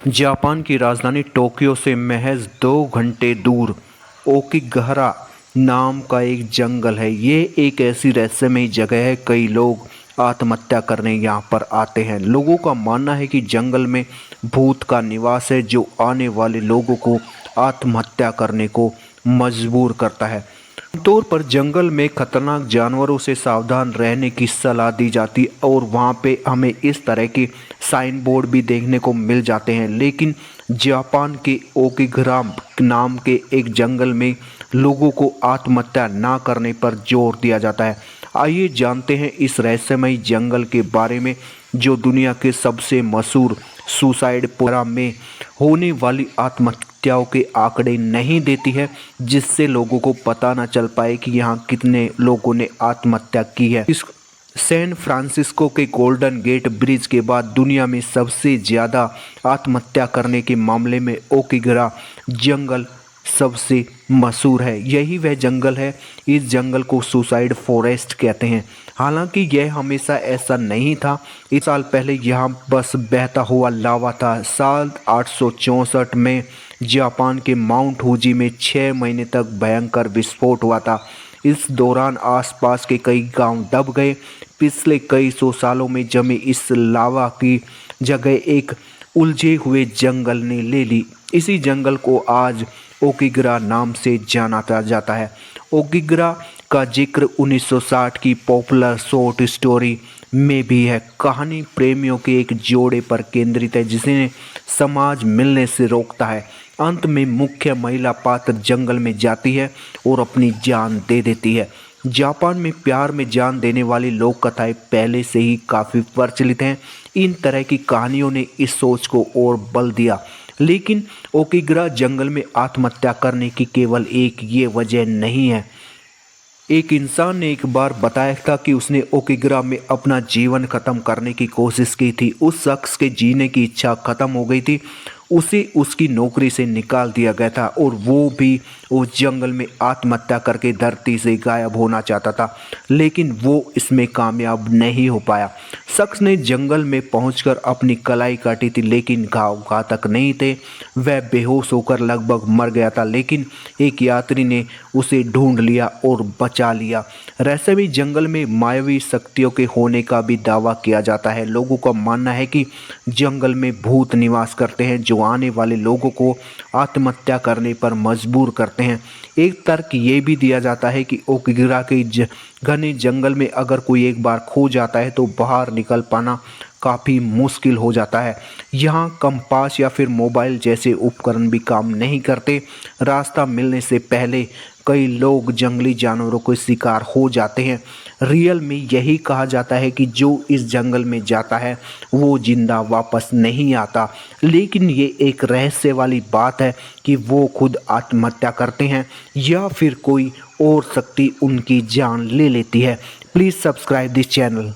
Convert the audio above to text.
Japan की राजधानी Tokyo से महज 2 घंटे दूर ओकिगहरा नाम का एक जंगल है। ये एक ऐसी रहस्यमयी जगह है। कई लोग आत्महत्या करने यहाँ पर आते हैं। लोगों का मानना है कि जंगल में भूत का निवास है जो आने वाले लोगों को आत्महत्या करने को मजबूर करता है। आमतौर पर जंगल में खतरनाक जानवरों से सावधान रहने की सलाह दी जाती और वहाँ पे हमें इस तरह के साइन बोर्ड भी देखने को मिल जाते हैं। लेकिन जापान के ओकिगहरा नाम के एक जंगल में लोगों को आत्महत्या ना करने पर जोर दिया जाता है। आइए जानते हैं इस रहस्यमयी जंगल के बारे में जो दुनिया के सबसे मशहूर सुसाइड प्रोग्राम में होने वाली आत्महत्याओं के आंकड़े नहीं देती है, जिससे लोगों को पता ना चल पाए कि यहाँ कितने लोगों ने आत्महत्या की है। इस सैन फ्रांसिस्को के गोल्डन गेट ब्रिज के बाद दुनिया में सबसे ज़्यादा आत्महत्या करने के मामले में ओकिगहरा जंगल सबसे मशहूर है। यही वह जंगल है। इस जंगल को सुसाइड फॉरेस्ट कहते हैं। हालांकि यह हमेशा ऐसा नहीं था। इस साल पहले यहाँ बस बहता हुआ लावा था। साल 864 में जापान के माउंट फूजी में 6 महीने तक भयंकर विस्फोट हुआ था। इस दौरान आसपास के कई गांव दब गए। पिछले कई सौ सालों में जमे इस लावा की जगह एक उलझे हुए जंगल ने ले ली। इसी जंगल को आज ओकिगहरा नाम से जाना जाता है। ओकिगहरा का जिक्र 1960 की पॉपुलर शॉर्ट स्टोरी में भी है। कहानी प्रेमियों के एक जोड़े पर केंद्रित है जिसे समाज मिलने से रोकता है। अंत में मुख्य महिला पात्र जंगल में जाती है और अपनी जान दे देती है। जापान में प्यार में जान देने वाली लोक कथाएं पहले से ही काफ़ी प्रचलित हैं। इन तरह की कहानियों ने इस सोच को और बल दिया। लेकिन ओकिगहरा जंगल में आत्महत्या करने की केवल एक ये वजह नहीं है। एक इंसान ने एक बार बताया था कि उसने ओकिगहरा में अपना जीवन खत्म करने की कोशिश की थी। उस शख्स के जीने की इच्छा खत्म हो गई थी। उसे उसकी नौकरी से निकाल दिया गया था और वो भी उस जंगल में आत्महत्या करके धरती से गायब होना चाहता था, लेकिन वो इसमें कामयाब नहीं हो पाया। शख्स ने जंगल में पहुंचकर अपनी कलाई काटी थी, लेकिन घाव घातक नहीं थे। वह बेहोश होकर लगभग मर गया था, लेकिन एक यात्री ने उसे ढूंढ लिया और बचा लिया। रहस्यमयी जंगल में मायावी शक्तियों के होने का भी दावा किया जाता है। लोगों का मानना है कि जंगल में भूत निवास करते हैं जो आने वाले लोगों को आत्महत्या करने पर मजबूर करते हैं। एक तर्क ये भी दिया जाता है कि ओकिगहरा के घने जंगल में अगर कोई एक बार खो जाता है तो बाहर निकल पाना काफ़ी मुश्किल हो जाता है। यहाँ कंपास या फिर मोबाइल जैसे उपकरण भी काम नहीं करते। रास्ता मिलने से पहले कई लोग जंगली जानवरों के शिकार हो जाते हैं। रियल में यही कहा जाता है कि जो इस जंगल में जाता है वो जिंदा वापस नहीं आता। लेकिन ये एक रहस्य वाली बात है कि वो खुद आत्महत्या करते हैं या फिर कोई और शक्ति उनकी जान ले लेती है। Please subscribe this channel.